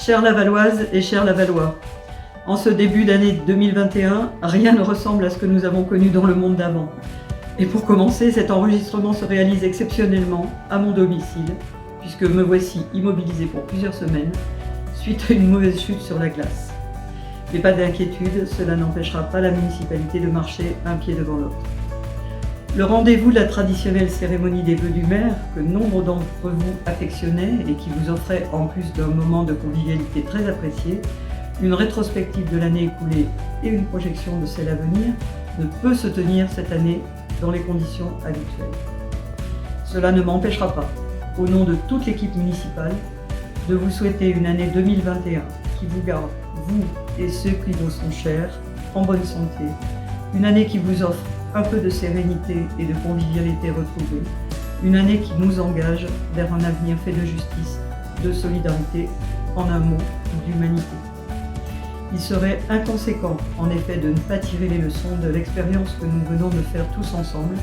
Chères Lavalloises et chers Lavallois, en ce début d'année 2021, rien ne ressemble à ce que nous avons connu dans le monde d'avant. Et pour commencer, cet enregistrement se réalise exceptionnellement à mon domicile, puisque me voici immobilisé pour plusieurs semaines, suite à une mauvaise chute sur la glace. Mais pas d'inquiétude, cela n'empêchera pas la municipalité de marcher un pied devant l'autre. Le rendez-vous de la traditionnelle cérémonie des vœux du maire, que nombre d'entre vous affectionnaient et qui vous offrait, en plus d'un moment de convivialité très apprécié, une rétrospective de l'année écoulée et une projection de celle à venir, ne peut se tenir cette année dans les conditions habituelles. Cela ne m'empêchera pas, au nom de toute l'équipe municipale, de vous souhaiter une année 2021 qui vous garde, vous et ceux qui vous sont chers, en bonne santé, une année qui vous offre un peu de sérénité et de convivialité retrouvée, une année qui nous engage vers un avenir fait de justice, de solidarité, en un mot, d'humanité. Il serait inconséquent, en effet, de ne pas tirer les leçons de l'expérience que nous venons de faire tous ensemble,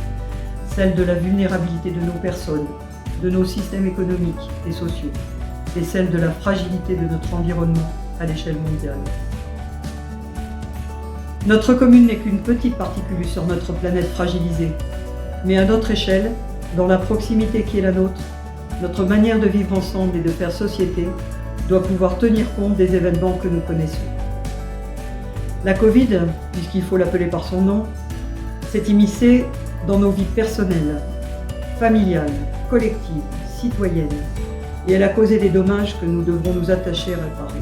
celle de la vulnérabilité de nos personnes, de nos systèmes économiques et sociaux, et celle de la fragilité de notre environnement à l'échelle mondiale. Notre commune n'est qu'une petite particule sur notre planète fragilisée, mais à notre échelle, dans la proximité qui est la nôtre, notre manière de vivre ensemble et de faire société doit pouvoir tenir compte des événements que nous connaissons. La Covid, puisqu'il faut l'appeler par son nom, s'est immiscée dans nos vies personnelles, familiales, collectives, citoyennes, et elle a causé des dommages que nous devrons nous attacher à réparer.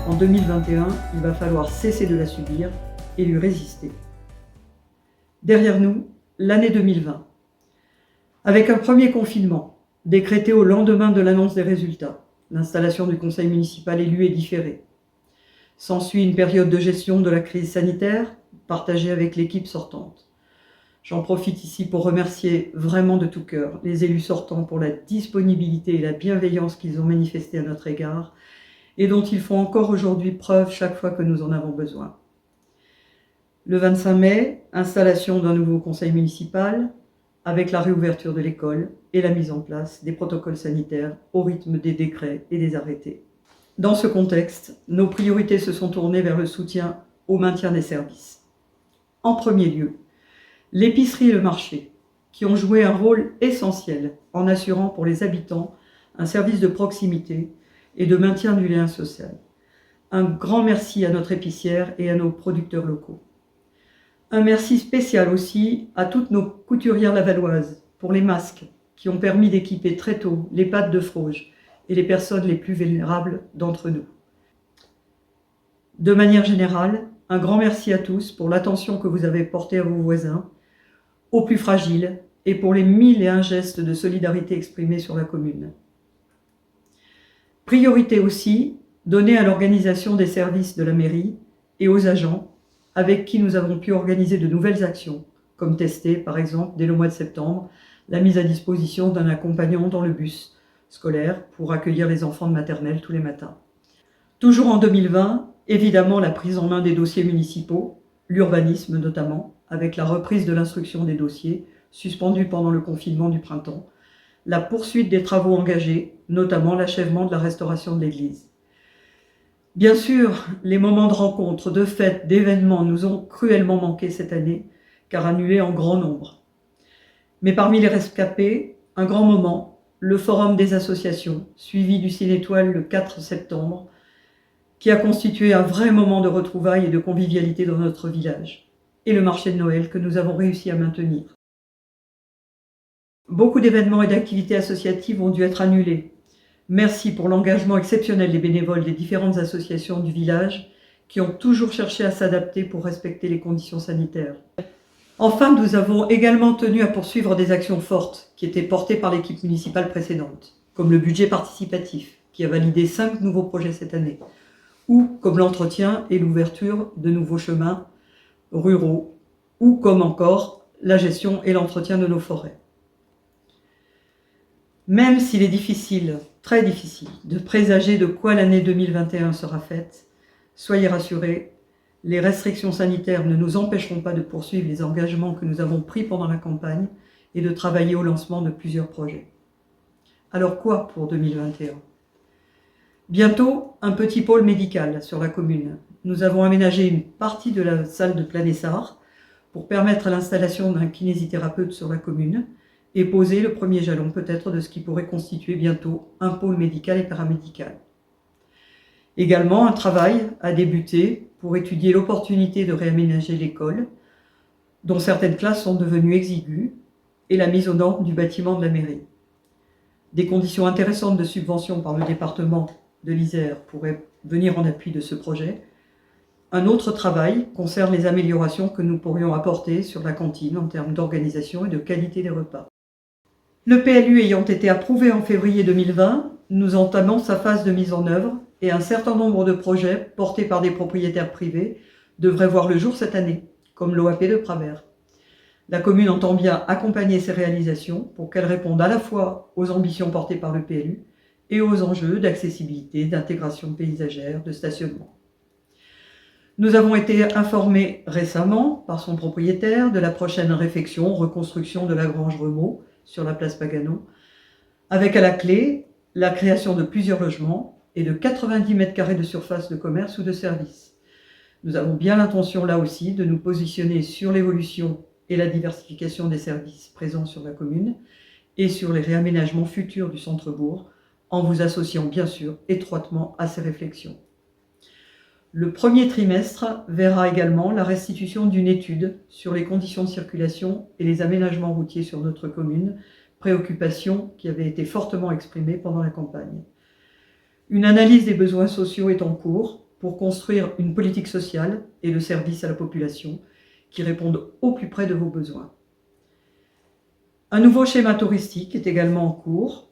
En 2021, il va falloir cesser de la subir et lui résister. Derrière nous, l'année 2020. Avec un premier confinement, décrété au lendemain de l'annonce des résultats, l'installation du conseil municipal élu est différée. S'ensuit une période de gestion de la crise sanitaire, partagée avec l'équipe sortante. J'en profite ici pour remercier vraiment de tout cœur les élus sortants pour la disponibilité et la bienveillance qu'ils ont manifestée à notre égard et dont ils font encore aujourd'hui preuve chaque fois que nous en avons besoin. Le 25 mai, installation d'un nouveau conseil municipal avec la réouverture de l'école et la mise en place des protocoles sanitaires au rythme des décrets et des arrêtés. Dans ce contexte, nos priorités se sont tournées vers le soutien au maintien des services. En premier lieu, l'épicerie et le marché, qui ont joué un rôle essentiel en assurant pour les habitants un service de proximité et de maintien du lien social. Un grand merci à notre épicière et à nos producteurs locaux. Un merci spécial aussi à toutes nos couturières lavalloises pour les masques qui ont permis d'équiper très tôt les pâtes de Froge et les personnes les plus vulnérables d'entre nous. De manière générale, un grand merci à tous pour l'attention que vous avez portée à vos voisins, aux plus fragiles et pour les 1001 gestes de solidarité exprimés sur la commune. Priorité aussi donnée à l'organisation des services de la mairie et aux agents avec qui nous avons pu organiser de nouvelles actions, comme tester, par exemple, dès le mois de septembre, la mise à disposition d'un accompagnant dans le bus scolaire pour accueillir les enfants de maternelle tous les matins. Toujours en 2020, évidemment, la prise en main des dossiers municipaux, l'urbanisme notamment, avec la reprise de l'instruction des dossiers, suspendue pendant le confinement du printemps, la poursuite des travaux engagés, notamment l'achèvement de la restauration de l'église. Bien sûr, les moments de rencontre, de fêtes, d'événements nous ont cruellement manqué cette année, car annulés en grand nombre. Mais parmi les rescapés, un grand moment, le forum des associations, suivi du Ciné-Étoile le 4 septembre, qui a constitué un vrai moment de retrouvailles et de convivialité dans notre village, et le marché de Noël que nous avons réussi à maintenir. Beaucoup d'événements et d'activités associatives ont dû être annulés. Merci pour l'engagement exceptionnel des bénévoles des différentes associations du village qui ont toujours cherché à s'adapter pour respecter les conditions sanitaires. Enfin, nous avons également tenu à poursuivre des actions fortes qui étaient portées par l'équipe municipale précédente, comme le budget participatif, qui a validé 5 nouveaux projets cette année, ou comme l'entretien et l'ouverture de nouveaux chemins ruraux, ou comme encore la gestion et l'entretien de nos forêts. Même s'il est difficile, très difficile, de présager de quoi l'année 2021 sera faite, soyez rassurés, les restrictions sanitaires ne nous empêcheront pas de poursuivre les engagements que nous avons pris pendant la campagne et de travailler au lancement de plusieurs projets. Alors quoi pour 2021 ? Bientôt, un petit pôle médical sur la commune. Nous avons aménagé une partie de la salle de Planesart pour permettre l'installation d'un kinésithérapeute sur la commune et poser le premier jalon peut-être de ce qui pourrait constituer bientôt un pôle médical et paramédical. Également, un travail a débuté pour étudier l'opportunité de réaménager l'école, dont certaines classes sont devenues exiguës, et la mise aux normes du bâtiment de la mairie. Des conditions intéressantes de subvention par le département de l'Isère pourraient venir en appui de ce projet. Un autre travail concerne les améliorations que nous pourrions apporter sur la cantine en termes d'organisation et de qualité des repas. Le PLU ayant été approuvé en février 2020, nous entamons sa phase de mise en œuvre et un certain nombre de projets portés par des propriétaires privés devraient voir le jour cette année, comme l'OAP de Pravert. La commune entend bien accompagner ces réalisations pour qu'elles répondent à la fois aux ambitions portées par le PLU et aux enjeux d'accessibilité, d'intégration paysagère, de stationnement. Nous avons été informés récemment par son propriétaire de la prochaine réfection, reconstruction de la Grange Remaux sur la place Pagano, avec à la clé la création de plusieurs logements et de 90 mètres carrés de surface de commerce ou de service. Nous avons bien l'intention là aussi de nous positionner sur l'évolution et la diversification des services présents sur la commune et sur les réaménagements futurs du centre-bourg, en vous associant bien sûr étroitement à ces réflexions. Le premier trimestre verra également la restitution d'une étude sur les conditions de circulation et les aménagements routiers sur notre commune, préoccupation qui avait été fortement exprimée pendant la campagne. Une analyse des besoins sociaux est en cours pour construire une politique sociale et de service à la population qui répondent au plus près de vos besoins. Un nouveau schéma touristique est également en cours,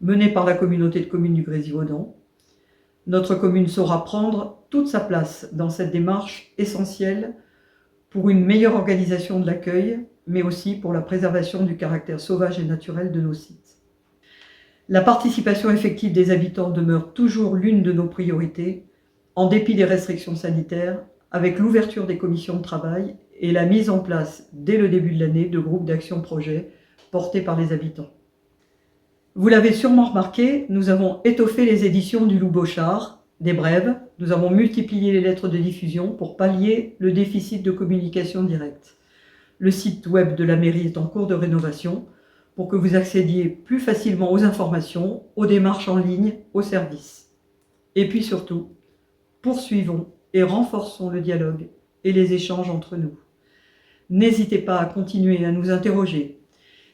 mené par la communauté de communes du Grésivaudan. Notre commune saura prendre toute sa place dans cette démarche essentielle pour une meilleure organisation de l'accueil, mais aussi pour la préservation du caractère sauvage et naturel de nos sites. La participation effective des habitants demeure toujours l'une de nos priorités, en dépit des restrictions sanitaires, avec l'ouverture des commissions de travail et la mise en place, dès le début de l'année, de groupes d'action-projet portés par les habitants. Vous l'avez sûrement remarqué, nous avons étoffé les éditions du Loup-Bochard, des brèves, nous avons multiplié les lettres de diffusion pour pallier le déficit de communication directe. Le site web de la mairie est en cours de rénovation pour que vous accédiez plus facilement aux informations, aux démarches en ligne, aux services. Et puis surtout, poursuivons et renforçons le dialogue et les échanges entre nous. N'hésitez pas à continuer à nous interroger.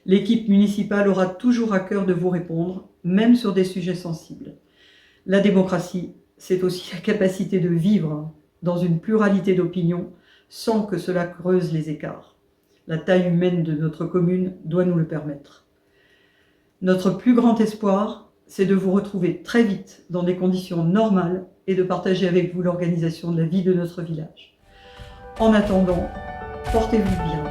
L'équipe municipale aura toujours à cœur de vous répondre, même sur des sujets sensibles. La démocratie, c'est aussi la capacité de vivre dans une pluralité d'opinions sans que cela creuse les écarts. La taille humaine de notre commune doit nous le permettre. Notre plus grand espoir, c'est de vous retrouver très vite dans des conditions normales et de partager avec vous l'organisation de la vie de notre village. En attendant, portez-vous bien.